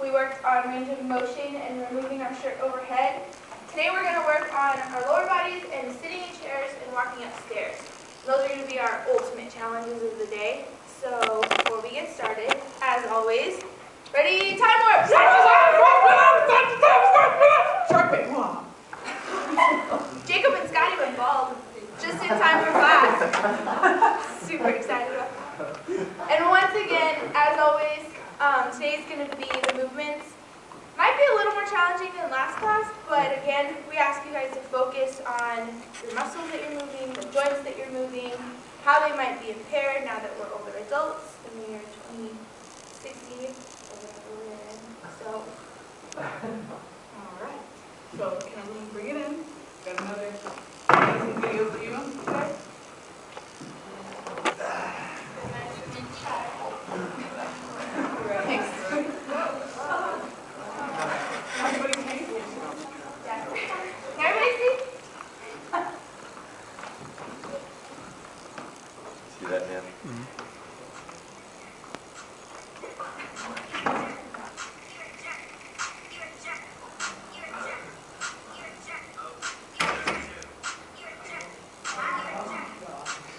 We worked on range of motion and removing our shirt overhead. Today we're going to work on our lower bodies and sitting in chairs and walking upstairs. Those are going to be our ultimate challenges of the day. So before we get started, as always, ready, time warp! Jacob and Scotty went bald just in time for class. Super excited about that. And once again, as always, today's going to be the movements. Might be a little more challenging than last class, but again, we ask you guys to focus on your muscles that you're moving, the joints that you're moving, how they might be impaired now that we're older adults in the year 2060 or whatever we're in. So, all right. So, can everyone bring it in? Got another amazing video for you today. See that, man?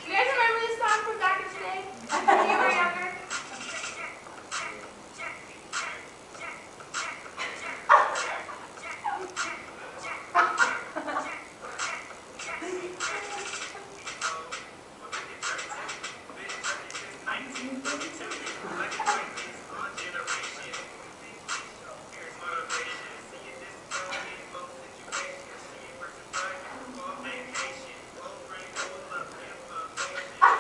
you guys remember this song from back in the day when you were younger?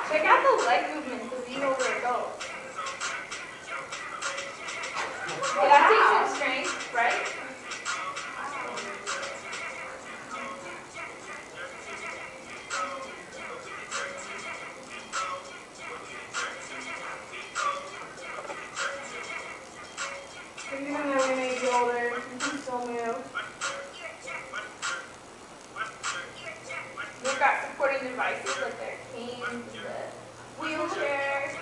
Check out the leg movements of these older adults. Yeah, that takes some strength, right? Even though we may be older, we can still move. We've got supporting devices like their canes, the wheelchair.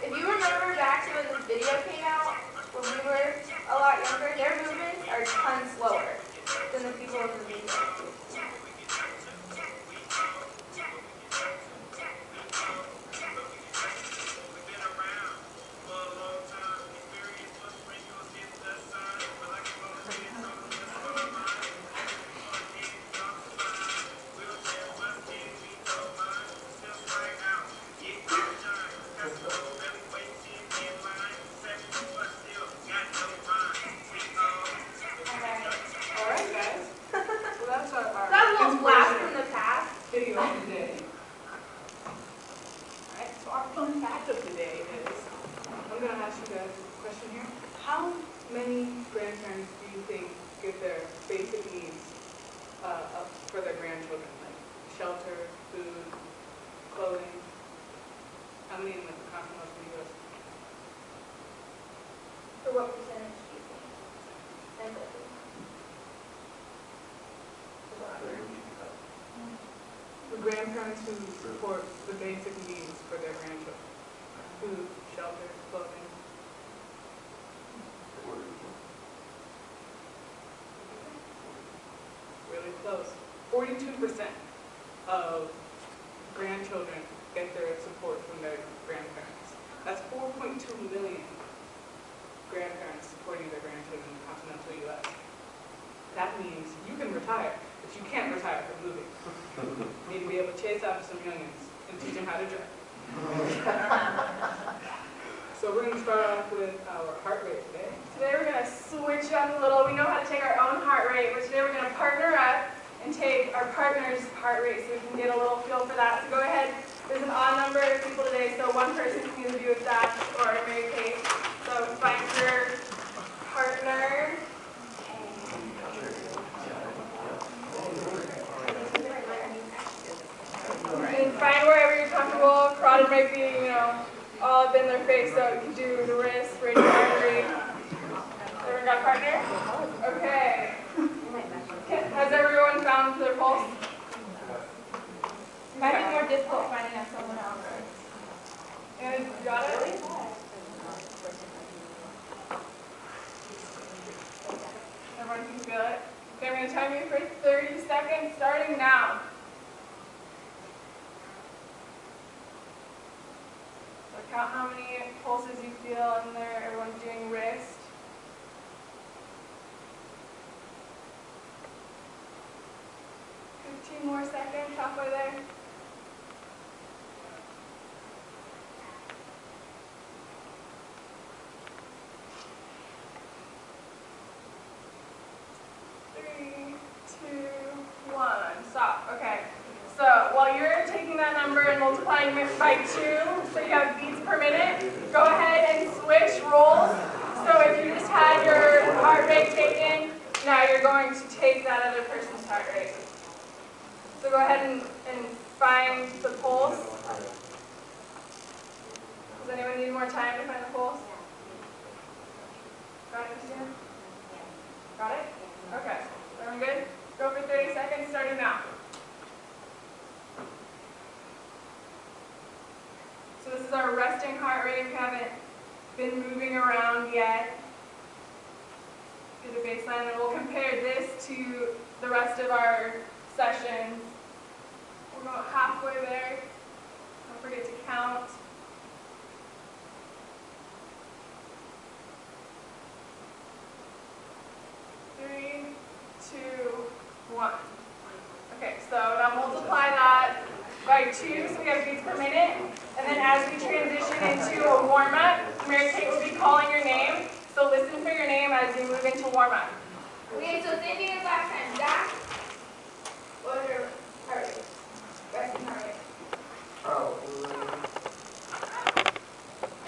If you remember back to when this video came out, when we were a lot younger, their movements are tons slower than the people in the video. Alright, guys. Well, that's our That was a little blast from the past. video of the day. Alright, so our fun fact of the day is, I'm going to ask you guys a question here. How many grandparents do you think get their basic needs up for their grandchildren? Like shelter, food, clothing? How many in like the continental U.S.? For what percentage do you think? The grandparents who support the basic needs for their grandchildren. Food, shelter, clothing. Really close. 42% of grandchildren get their support from their grandparents. That's 4.2 million grandparents supporting their grandchildren in the continental U.S. That means you can retire, but you can't retire from moving. You need to be able to chase after some youngins and teach them how to drive. So we're going to start off with our heart rate today. Today we're going to switch up a little. We know how to take our own heart rate, but today we're going to partner up and take our partner's heart rate so we can get a little feel for that. So go ahead. There's an odd number of people today, so one person can either do a Zach or a Mary Kate. So find your partner. And find wherever you're comfortable. Carotid might be, all up in their face, so you can do the wrist, radial artery. Everyone got a partner? Okay. Has everyone found their pulse? It might be more difficult finding out someone else. And You got it? Everyone can feel it? Okay, I'm going to time you for 30 seconds, starting now. So count how many pulses you feel in there. Everyone's doing wrist. 15 more seconds, halfway there. Stop. Okay. So while you're taking that number and multiplying it by 2, so you have beats per minute, go ahead and switch roles. So if you just had your heart rate taken, now you're going to take that other person's heart rate. So go ahead and find the pulse. Does anyone need more time to find the pulse? Got it, Christina? Got it? Okay. Everyone good? Go for 30 seconds, starting now. So this is our resting heart rate. We haven't been moving around yet. Do the baseline, and we'll compare this to the rest of our sessions. We're about halfway there. Don't forget to count. Three, 2, 1. Okay, so now multiply that by 2, so we have beats per minute. And then as we transition into a warm-up, Mary Kate will be calling your name. So listen for your name as you move into warm-up. Okay, so same thing as last time. Zach, what was your heart rate? Resting heart rate.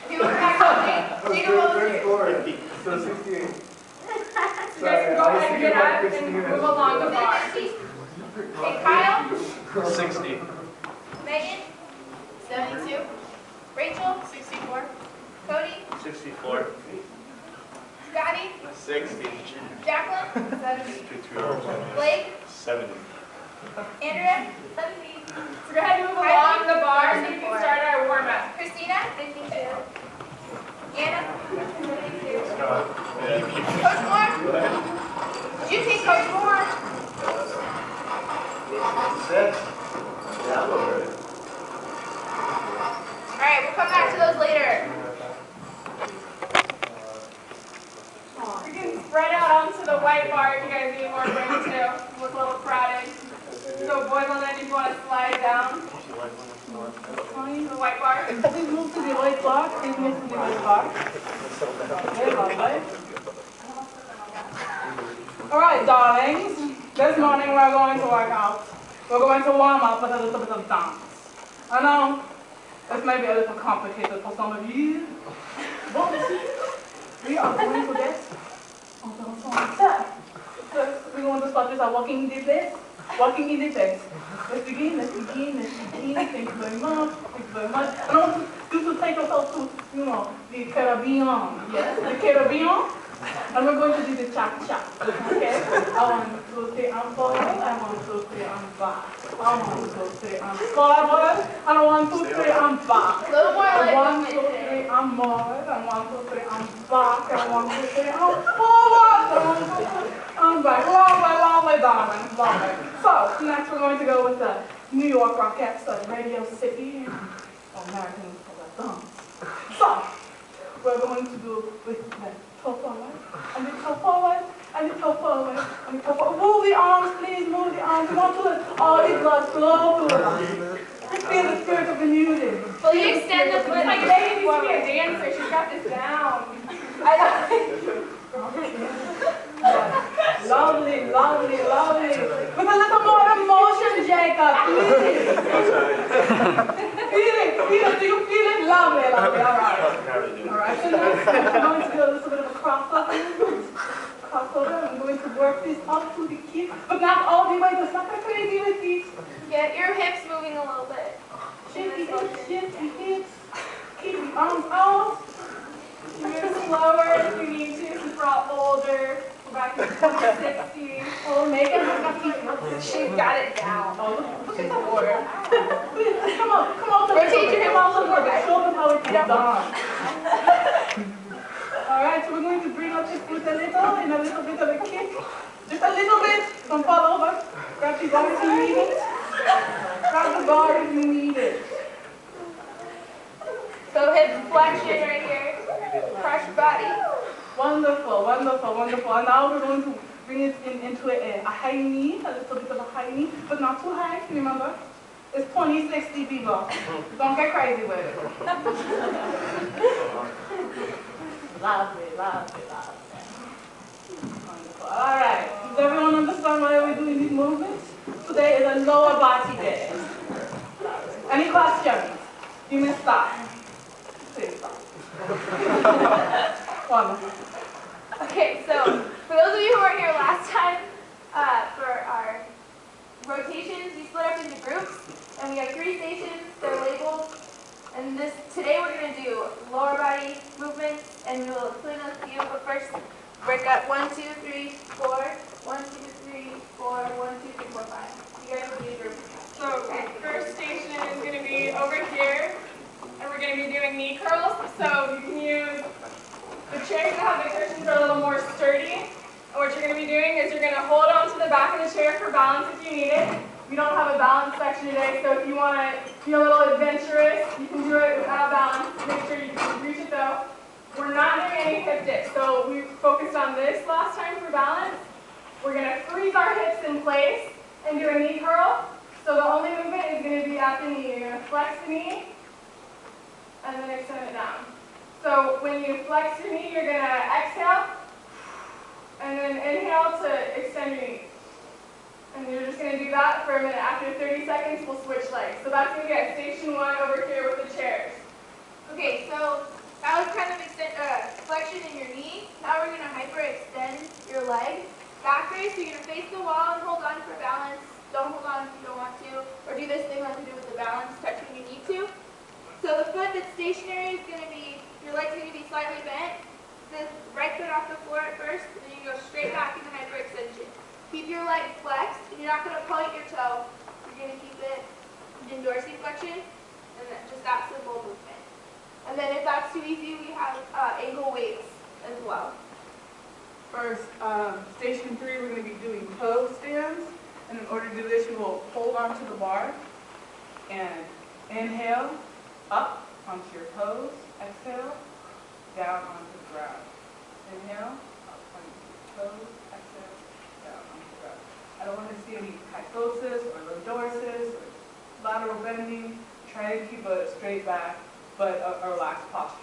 Okay, we're back up. Jacob, what was yours? So 68. You guys can go ahead and get up and move along the bar. Okay, Kyle? 60. Megan? 72. Rachel? 64. Cody? 64. Scotty? 60. Jacqueline? 70. Blake? 70. Andrea? 70. So go ahead and move along the bar so you can start our warm-up. Christina? 52. Anna? 52. Yeah. Coach Moore? Did you take Coach Moore? 6. Yeah, I'm over it. Alright, we'll come back to those later. You can spread out onto the white bar if you guys need more room too. Look a little crowded. So boys on that, if you want to slide down. The white bar. Please move to the white bar. Please move to the white bar. Okay, lovely. All right, darlings. This morning we're going to work out. We're going to warm up with a little bit of dance. I know this may be a little complicated for some of you, but we are going to get onto the song step. So we're going to start with our walking in the place. Walking in the place. Let's begin. Thank you very much. And I want you to take yourself to, the Caribbean. Yes, the Caribbean. And we're going to do the cha-cha. Okay? I want to say I'm forward. I want to say I'm back. I want to say I'm forward. And I want to say I'm back. A little more I like want to say I'm forward. I want to say I'm back. I want to say I'm forward. I want to say I'm back. Lovely, darling. Lovely. So, next we're going to go with the New York Rockettes of Radio City. American dance. So, we're going to do with the toe forward, and the toe forward, and the toe forward, and the toe forward. Move the arms, please, move the arms. We want to let all the blood flow through us. Feel the spirit of the music. Will you extend the foot? Like Megan used to be a dancer. She's got this down. Lovely, lovely, lovely. With a little more emotion, Jacob, please. Feel it. Do you feel it? Lovely. All right. So next I'm going to do a little bit of a crossover. I'm going to work this up to the kick, but not all the way. Just not that crazy with feet. Get your hips moving a little bit. Shift the hips. Keep the arms out. Move slower if you need to. If you brought older. Go back to 60. Oh, Megan has got feet. She got it down. Oh, look at that water. Come on. Rotate your hip Come on, a little more back. Show them how it's done. dance. All right, so we're going to bring up your foot a little, in a little bit of a kick. Just a little bit, don't fall over. Grab the bar if you need it. Grab the bar if you need it. So hip flexion right here. Crush your body. Wonderful, wonderful, wonderful. And now we're going to bring it into a high knee, a little bit of a high knee, but not too high, remember? It's 2060 people. Don't get crazy with it. Lovely, lovely, lovely. Wonderful. All right. Does everyone understand why we're doing these movements? Today is a lower body day. Any questions? You may stop. Please stop. Wonderful. Okay, so for those of you who were here last time, for our rotations, we split up into groups, and we have 3 stations. They're labeled. And today we're going to do lower body movements, and we'll explain those to you. But first, break up 1, 2, 3, 4. 1, 2, 3, 4. 1, 2, 3, 4, 5. You guys will be a group. So first station is going to be over here, and we're going to be doing knee curls. So you can use the chairs that have the cushions are a little more sturdy. And what you're going to be doing is you're going to hold on to the back of the chair for balance if you need it. We don't have a balance section today, so if you want to be a little adventurous, you can do it without balance. Make sure you can reach it though. We're not doing any hip dips, so we focused on this last time for balance. We're going to freeze our hips in place and do a knee curl. So the only movement is going to be at the knee. You're going to flex the knee and then extend it down. So when you flex your knee, you're going to exhale and then inhale to extend your knee. And you're just going to do that for a minute. After 30 seconds, we'll switch legs. So that's going to be at station 1 over here with the chairs. Okay, so that was kind of flexion in your knee. Now we're going to hyperextend your leg back raise. So you're going to face the wall and hold on for balance. Don't hold on if you don't want to. Or do this thing like we do with the balance, touch when you need to. So the foot that's stationary is going to be, your leg's going to be slightly bent. The right foot off the floor at first, and then you go straight back into hyperextension. Keep your leg flexed, and you're not going to point your toe. You're going to keep it in dorsiflexion, and then just that simple movement. And then if that's too easy, we have ankle weights as well. First, station 3, we're going to be doing toe stands. And in order to do this, you will hold onto the bar and inhale up onto your toes. Exhale down onto the ground. Inhale up onto your toes. Exhale down onto the ground. I don't want to see any kyphosis or lordosis or lateral bending. Try to keep a straight back, but a relaxed posture.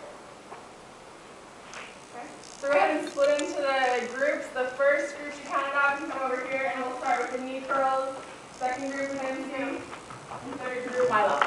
So we're going to split into the groups. The first group you counted out can come over here, and we'll start with the knee curls. Second group, hands down. And third group, My love.